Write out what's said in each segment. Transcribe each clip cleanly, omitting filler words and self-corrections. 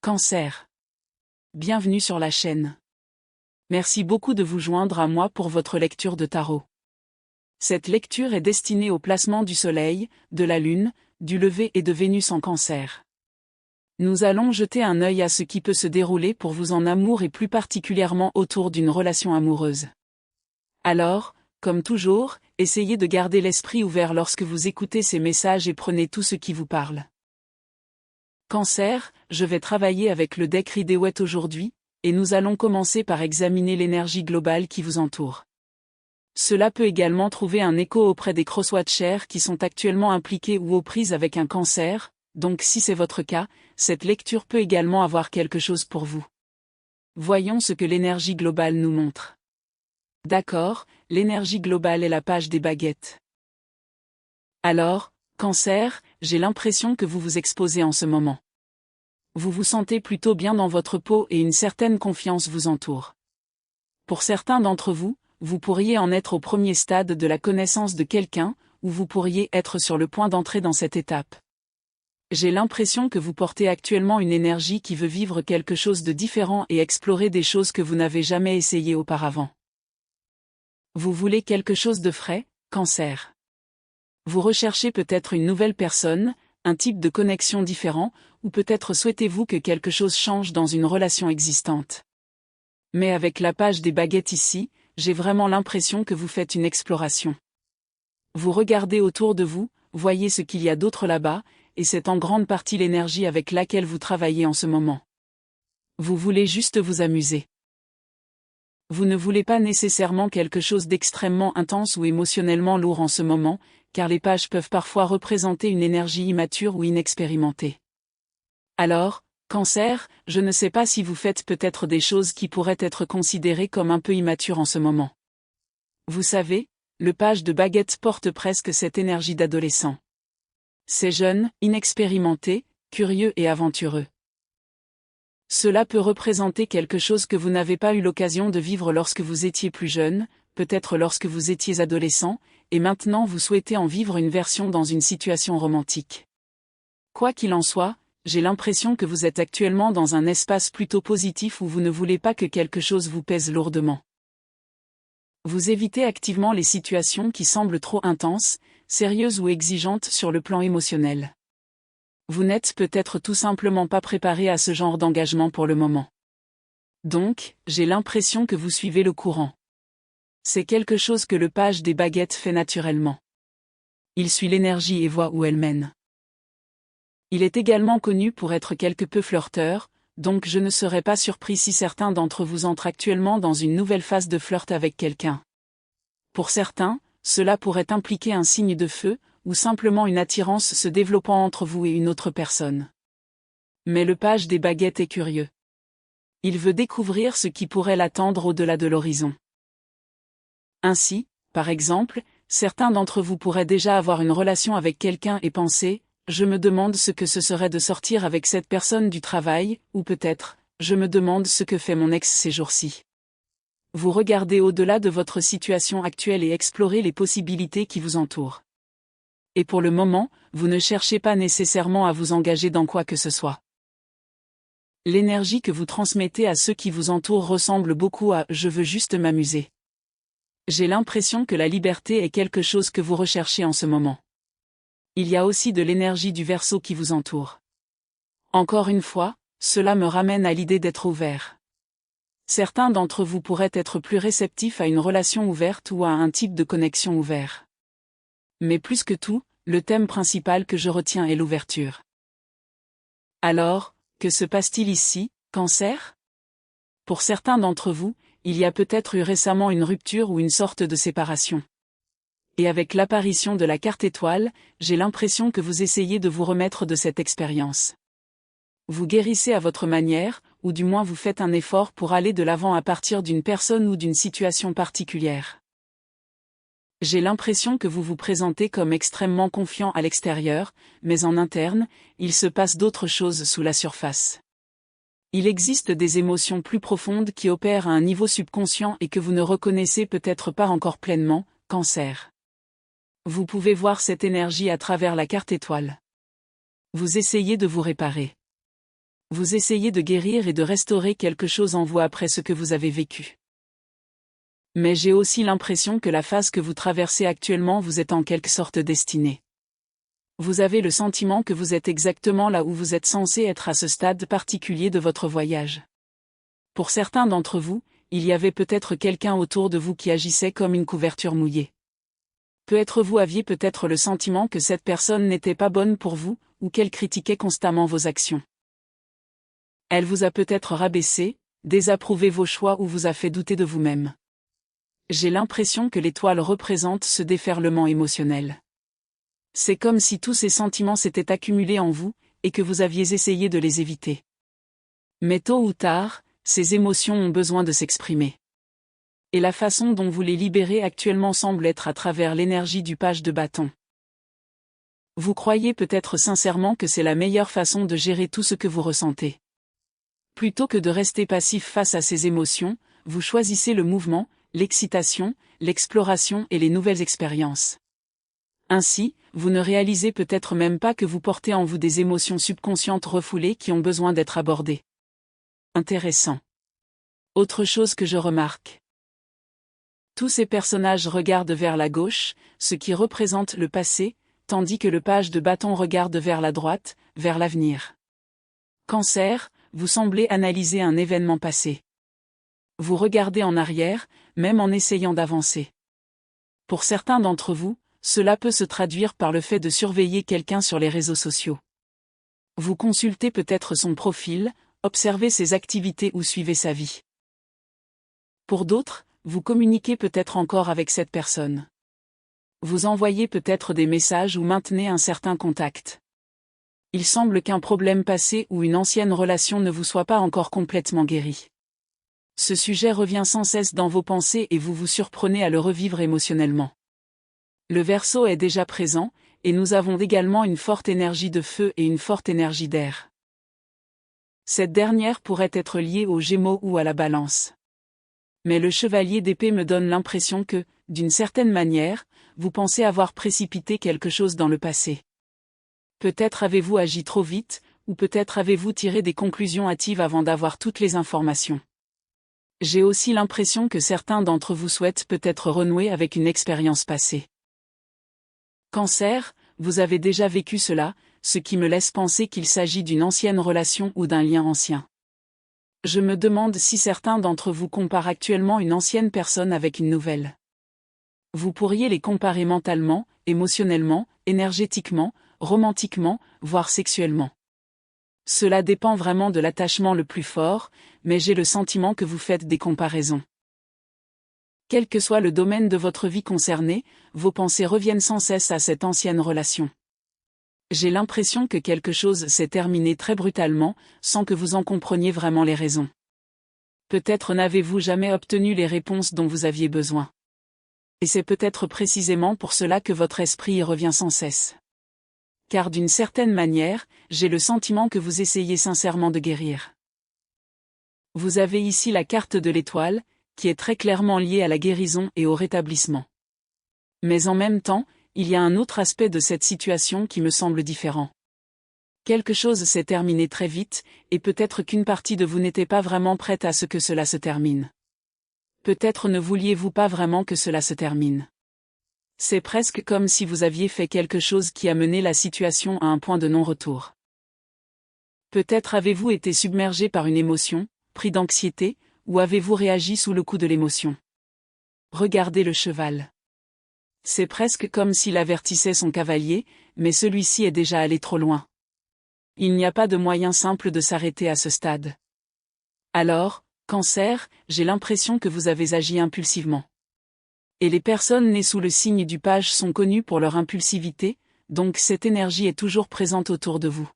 Cancer. Bienvenue sur la chaîne. Merci beaucoup de vous joindre à moi pour votre lecture de tarot. Cette lecture est destinée au placement du Soleil, de la Lune, du lever et de Vénus en Cancer. Nous allons jeter un œil à ce qui peut se dérouler pour vous en amour et plus particulièrement autour d'une relation amoureuse. Alors, comme toujours, essayez de garder l'esprit ouvert lorsque vous écoutez ces messages et prenez tout ce qui vous parle. Cancer, je vais travailler avec le deck Rider-Waite aujourd'hui, et nous allons commencer par examiner l'énergie globale qui vous entoure. Cela peut également trouver un écho auprès des crosswatchers qui sont actuellement impliqués ou aux prises avec un cancer, donc si c'est votre cas, cette lecture peut également avoir quelque chose pour vous. Voyons ce que l'énergie globale nous montre. D'accord, l'énergie globale est la page des baguettes. Alors, Cancer, j'ai l'impression que vous vous exposez en ce moment. Vous vous sentez plutôt bien dans votre peau et une certaine confiance vous entoure. Pour certains d'entre vous, vous pourriez en être au premier stade de la connaissance de quelqu'un, ou vous pourriez être sur le point d'entrer dans cette étape. J'ai l'impression que vous portez actuellement une énergie qui veut vivre quelque chose de différent et explorer des choses que vous n'avez jamais essayées auparavant. Vous voulez quelque chose de frais, Cancer. Vous recherchez peut-être une nouvelle personne, un type de connexion différent, ou peut-être souhaitez-vous que quelque chose change dans une relation existante. Mais avec la page des baguettes ici, j'ai vraiment l'impression que vous faites une exploration. Vous regardez autour de vous, voyez ce qu'il y a d'autre là-bas, et c'est en grande partie l'énergie avec laquelle vous travaillez en ce moment. Vous voulez juste vous amuser. Vous ne voulez pas nécessairement quelque chose d'extrêmement intense ou émotionnellement lourd en ce moment, car les pages peuvent parfois représenter une énergie immature ou inexpérimentée. Alors, Cancer, je ne sais pas si vous faites peut-être des choses qui pourraient être considérées comme un peu immatures en ce moment. Vous savez, le page de baguette porte presque cette énergie d'adolescent. C'est jeune, inexpérimenté, curieux et aventureux. Cela peut représenter quelque chose que vous n'avez pas eu l'occasion de vivre lorsque vous étiez plus jeune, peut-être lorsque vous étiez adolescent, et maintenant vous souhaitez en vivre une version dans une situation romantique. Quoi qu'il en soit, j'ai l'impression que vous êtes actuellement dans un espace plutôt positif où vous ne voulez pas que quelque chose vous pèse lourdement. Vous évitez activement les situations qui semblent trop intenses, sérieuses ou exigeantes sur le plan émotionnel. Vous n'êtes peut-être tout simplement pas préparé à ce genre d'engagement pour le moment. Donc, j'ai l'impression que vous suivez le courant. C'est quelque chose que le page des baguettes fait naturellement. Il suit l'énergie et voit où elle mène. Il est également connu pour être quelque peu flirteur, donc je ne serais pas surpris si certains d'entre vous entrent actuellement dans une nouvelle phase de flirt avec quelqu'un. Pour certains, cela pourrait impliquer un signe de feu, ou simplement une attirance se développant entre vous et une autre personne. Mais le page des baguettes est curieux. Il veut découvrir ce qui pourrait l'attendre au-delà de l'horizon. Ainsi, par exemple, certains d'entre vous pourraient déjà avoir une relation avec quelqu'un et penser « Je me demande ce que ce serait de sortir avec cette personne du travail » ou peut-être « Je me demande ce que fait mon ex ces jours-ci ». Vous regardez au-delà de votre situation actuelle et explorez les possibilités qui vous entourent. Et pour le moment, vous ne cherchez pas nécessairement à vous engager dans quoi que ce soit. L'énergie que vous transmettez à ceux qui vous entourent ressemble beaucoup à « je veux juste m'amuser ». J'ai l'impression que la liberté est quelque chose que vous recherchez en ce moment. Il y a aussi de l'énergie du Verseau qui vous entoure. Encore une fois, cela me ramène à l'idée d'être ouvert. Certains d'entre vous pourraient être plus réceptifs à une relation ouverte ou à un type de connexion ouvert. Mais plus que tout, le thème principal que je retiens est l'ouverture. Alors, que se passe-t-il ici, Cancer ? Pour certains d'entre vous, il y a peut-être eu récemment une rupture ou une sorte de séparation. Et avec l'apparition de la carte étoile, j'ai l'impression que vous essayez de vous remettre de cette expérience. Vous guérissez à votre manière, ou du moins vous faites un effort pour aller de l'avant à partir d'une personne ou d'une situation particulière. J'ai l'impression que vous vous présentez comme extrêmement confiant à l'extérieur, mais en interne, il se passe d'autres choses sous la surface. Il existe des émotions plus profondes qui opèrent à un niveau subconscient et que vous ne reconnaissez peut-être pas encore pleinement, Cancer. Vous pouvez voir cette énergie à travers la carte étoile. Vous essayez de vous réparer. Vous essayez de guérir et de restaurer quelque chose en vous après ce que vous avez vécu. Mais j'ai aussi l'impression que la phase que vous traversez actuellement vous est en quelque sorte destinée. Vous avez le sentiment que vous êtes exactement là où vous êtes censé être à ce stade particulier de votre voyage. Pour certains d'entre vous, il y avait peut-être quelqu'un autour de vous qui agissait comme une couverture mouillée. Peut-être vous aviez peut-être le sentiment que cette personne n'était pas bonne pour vous, ou qu'elle critiquait constamment vos actions. Elle vous a peut-être rabaissé, désapprouvé vos choix ou vous a fait douter de vous-même. J'ai l'impression que l'étoile représente ce déferlement émotionnel. C'est comme si tous ces sentiments s'étaient accumulés en vous, et que vous aviez essayé de les éviter. Mais tôt ou tard, ces émotions ont besoin de s'exprimer. Et la façon dont vous les libérez actuellement semble être à travers l'énergie du page de bâton. Vous croyez peut-être sincèrement que c'est la meilleure façon de gérer tout ce que vous ressentez. Plutôt que de rester passif face à ces émotions, vous choisissez le mouvement, l'excitation, l'exploration et les nouvelles expériences. Ainsi, vous ne réalisez peut-être même pas que vous portez en vous des émotions subconscientes refoulées qui ont besoin d'être abordées. Intéressant. Autre chose que je remarque. Tous ces personnages regardent vers la gauche, ce qui représente le passé, tandis que le page de bâton regarde vers la droite, vers l'avenir. Cancer, vous semblez analyser un événement passé. Vous regardez en arrière, même en essayant d'avancer. Pour certains d'entre vous, cela peut se traduire par le fait de surveiller quelqu'un sur les réseaux sociaux. Vous consultez peut-être son profil, observez ses activités ou suivez sa vie. Pour d'autres, vous communiquez peut-être encore avec cette personne. Vous envoyez peut-être des messages ou maintenez un certain contact. Il semble qu'un problème passé ou une ancienne relation ne vous soit pas encore complètement guéri. Ce sujet revient sans cesse dans vos pensées et vous vous surprenez à le revivre émotionnellement. Le Verseau est déjà présent, et nous avons également une forte énergie de feu et une forte énergie d'air. Cette dernière pourrait être liée aux Gémeaux ou à la Balance. Mais le chevalier d'épée me donne l'impression que, d'une certaine manière, vous pensez avoir précipité quelque chose dans le passé. Peut-être avez-vous agi trop vite, ou peut-être avez-vous tiré des conclusions hâtives avant d'avoir toutes les informations. J'ai aussi l'impression que certains d'entre vous souhaitent peut-être renouer avec une expérience passée. Cancer, vous avez déjà vécu cela, ce qui me laisse penser qu'il s'agit d'une ancienne relation ou d'un lien ancien. Je me demande si certains d'entre vous comparent actuellement une ancienne personne avec une nouvelle. Vous pourriez les comparer mentalement, émotionnellement, énergétiquement, romantiquement, voire sexuellement. Cela dépend vraiment de l'attachement le plus fort, mais j'ai le sentiment que vous faites des comparaisons. Quel que soit le domaine de votre vie concerné, vos pensées reviennent sans cesse à cette ancienne relation. J'ai l'impression que quelque chose s'est terminé très brutalement, sans que vous en compreniez vraiment les raisons. Peut-être n'avez-vous jamais obtenu les réponses dont vous aviez besoin. Et c'est peut-être précisément pour cela que votre esprit y revient sans cesse. Car d'une certaine manière, j'ai le sentiment que vous essayez sincèrement de guérir. Vous avez ici la carte de l'étoile, qui est très clairement liée à la guérison et au rétablissement. Mais en même temps, il y a un autre aspect de cette situation qui me semble différent. Quelque chose s'est terminé très vite, et peut-être qu'une partie de vous n'était pas vraiment prête à ce que cela se termine. Peut-être ne vouliez-vous pas vraiment que cela se termine. C'est presque comme si vous aviez fait quelque chose qui a mené la situation à un point de non-retour. Peut-être avez-vous été submergé par une émotion, pris d'anxiété, ou avez-vous réagi sous le coup de l'émotion. Regardez le cheval. C'est presque comme s'il avertissait son cavalier, mais celui-ci est déjà allé trop loin. Il n'y a pas de moyen simple de s'arrêter à ce stade. Alors, Cancer, j'ai l'impression que vous avez agi impulsivement. Et les personnes nées sous le signe du page sont connues pour leur impulsivité, donc cette énergie est toujours présente autour de vous.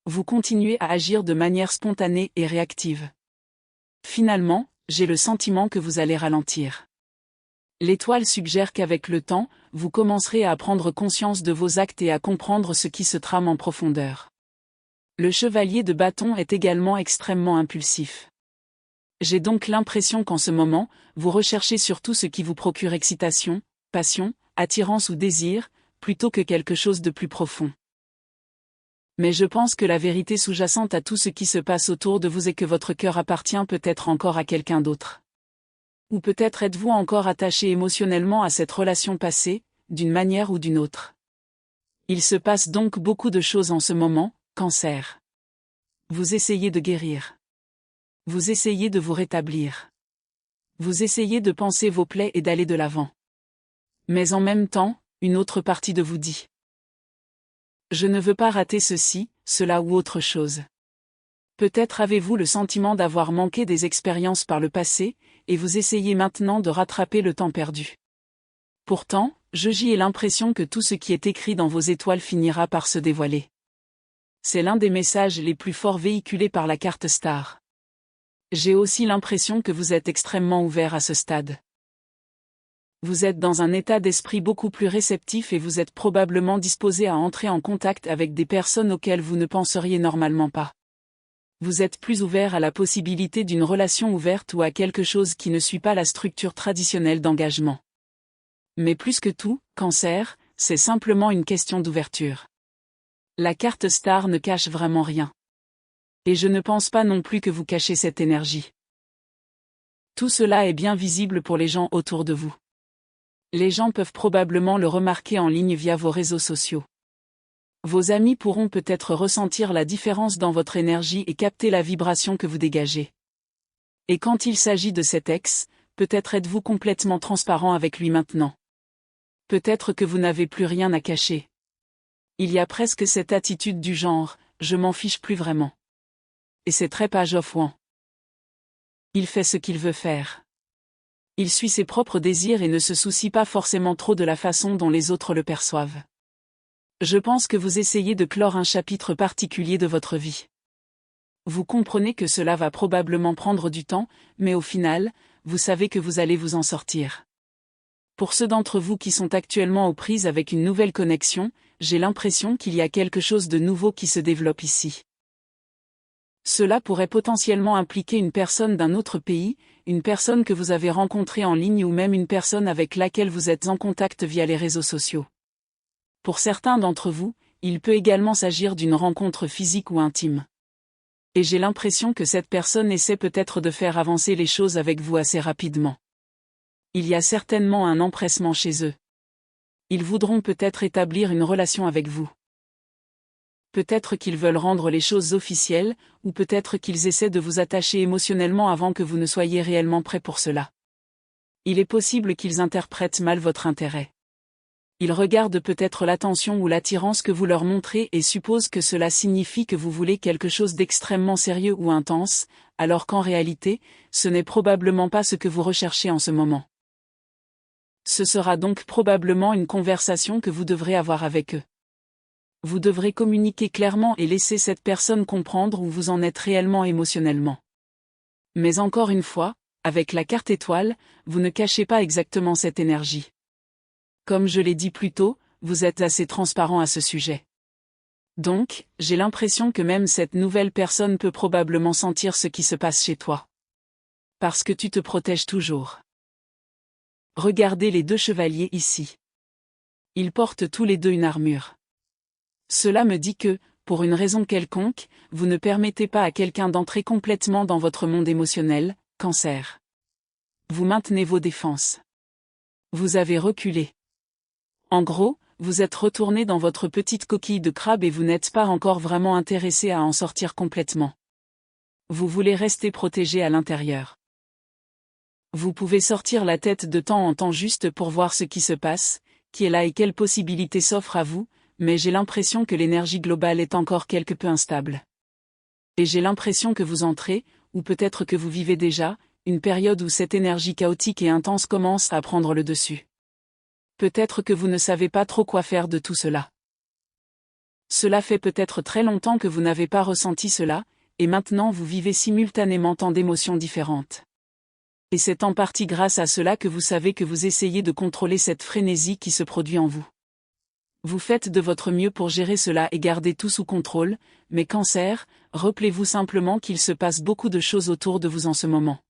Vous continuez à agir de manière spontanée et réactive. Finalement, j'ai le sentiment que vous allez ralentir. L'étoile suggère qu'avec le temps, vous commencerez à prendre conscience de vos actes et à comprendre ce qui se trame en profondeur. Le chevalier de bâton est également extrêmement impulsif. J'ai donc l'impression qu'en ce moment, vous recherchez surtout ce qui vous procure excitation, passion, attirance ou désir, plutôt que quelque chose de plus profond. Mais je pense que la vérité sous-jacente à tout ce qui se passe autour de vous est que votre cœur appartient peut-être encore à quelqu'un d'autre. Ou peut-être êtes-vous encore attaché émotionnellement à cette relation passée, d'une manière ou d'une autre. Il se passe donc beaucoup de choses en ce moment, Cancer. Vous essayez de guérir. Vous essayez de vous rétablir. Vous essayez de panser vos plaies et d'aller de l'avant. Mais en même temps, une autre partie de vous dit: je ne veux pas rater ceci, cela ou autre chose. Peut-être avez-vous le sentiment d'avoir manqué des expériences par le passé, et vous essayez maintenant de rattraper le temps perdu. Pourtant, j'ai l'impression que tout ce qui est écrit dans vos étoiles finira par se dévoiler. C'est l'un des messages les plus forts véhiculés par la carte Star. J'ai aussi l'impression que vous êtes extrêmement ouvert à ce stade. Vous êtes dans un état d'esprit beaucoup plus réceptif et vous êtes probablement disposé à entrer en contact avec des personnes auxquelles vous ne penseriez normalement pas. Vous êtes plus ouvert à la possibilité d'une relation ouverte ou à quelque chose qui ne suit pas la structure traditionnelle d'engagement. Mais plus que tout, Cancer, c'est simplement une question d'ouverture. La carte Star ne cache vraiment rien. Et je ne pense pas non plus que vous cachez cette énergie. Tout cela est bien visible pour les gens autour de vous. Les gens peuvent probablement le remarquer en ligne via vos réseaux sociaux. Vos amis pourront peut-être ressentir la différence dans votre énergie et capter la vibration que vous dégagez. Et quand il s'agit de cet ex, peut-être êtes-vous complètement transparent avec lui maintenant. Peut-être que vous n'avez plus rien à cacher. Il y a presque cette attitude du genre « je m'en fiche plus vraiment ». Et c'est très Page of Wands. Il fait ce qu'il veut faire. Il suit ses propres désirs et ne se soucie pas forcément trop de la façon dont les autres le perçoivent. Je pense que vous essayez de clore un chapitre particulier de votre vie. Vous comprenez que cela va probablement prendre du temps, mais au final, vous savez que vous allez vous en sortir. Pour ceux d'entre vous qui sont actuellement aux prises avec une nouvelle connexion, j'ai l'impression qu'il y a quelque chose de nouveau qui se développe ici. Cela pourrait potentiellement impliquer une personne d'un autre pays, une personne que vous avez rencontrée en ligne ou même une personne avec laquelle vous êtes en contact via les réseaux sociaux. Pour certains d'entre vous, il peut également s'agir d'une rencontre physique ou intime. Et j'ai l'impression que cette personne essaie peut-être de faire avancer les choses avec vous assez rapidement. Il y a certainement un empressement chez eux. Ils voudront peut-être établir une relation avec vous. Peut-être qu'ils veulent rendre les choses officielles, ou peut-être qu'ils essaient de vous attacher émotionnellement avant que vous ne soyez réellement prêt pour cela. Il est possible qu'ils interprètent mal votre intérêt. Ils regardent peut-être l'attention ou l'attirance que vous leur montrez et supposent que cela signifie que vous voulez quelque chose d'extrêmement sérieux ou intense, alors qu'en réalité, ce n'est probablement pas ce que vous recherchez en ce moment. Ce sera donc probablement une conversation que vous devrez avoir avec eux. Vous devrez communiquer clairement et laisser cette personne comprendre où vous en êtes réellement émotionnellement. Mais encore une fois, avec la carte étoile, vous ne cachez pas exactement cette énergie. Comme je l'ai dit plus tôt, vous êtes assez transparent à ce sujet. Donc, j'ai l'impression que même cette nouvelle personne peut probablement sentir ce qui se passe chez toi. Parce que tu te protèges toujours. Regardez les deux chevaliers ici. Ils portent tous les deux une armure. Cela me dit que, pour une raison quelconque, vous ne permettez pas à quelqu'un d'entrer complètement dans votre monde émotionnel, Cancer. Vous maintenez vos défenses. Vous avez reculé. En gros, vous êtes retourné dans votre petite coquille de crabe et vous n'êtes pas encore vraiment intéressé à en sortir complètement. Vous voulez rester protégé à l'intérieur. Vous pouvez sortir la tête de temps en temps juste pour voir ce qui se passe, qui est là et quelles possibilités s'offrent à vous, mais j'ai l'impression que l'énergie globale est encore quelque peu instable. Et j'ai l'impression que vous entrez, ou peut-être que vous vivez déjà, une période où cette énergie chaotique et intense commence à prendre le dessus. Peut-être que vous ne savez pas trop quoi faire de tout cela. Cela fait peut-être très longtemps que vous n'avez pas ressenti cela, et maintenant vous vivez simultanément tant d'émotions différentes. Et c'est en partie grâce à cela que vous savez que vous essayez de contrôler cette frénésie qui se produit en vous. Vous faites de votre mieux pour gérer cela et garder tout sous contrôle, mais Cancer, rappelez-vous simplement qu'il se passe beaucoup de choses autour de vous en ce moment.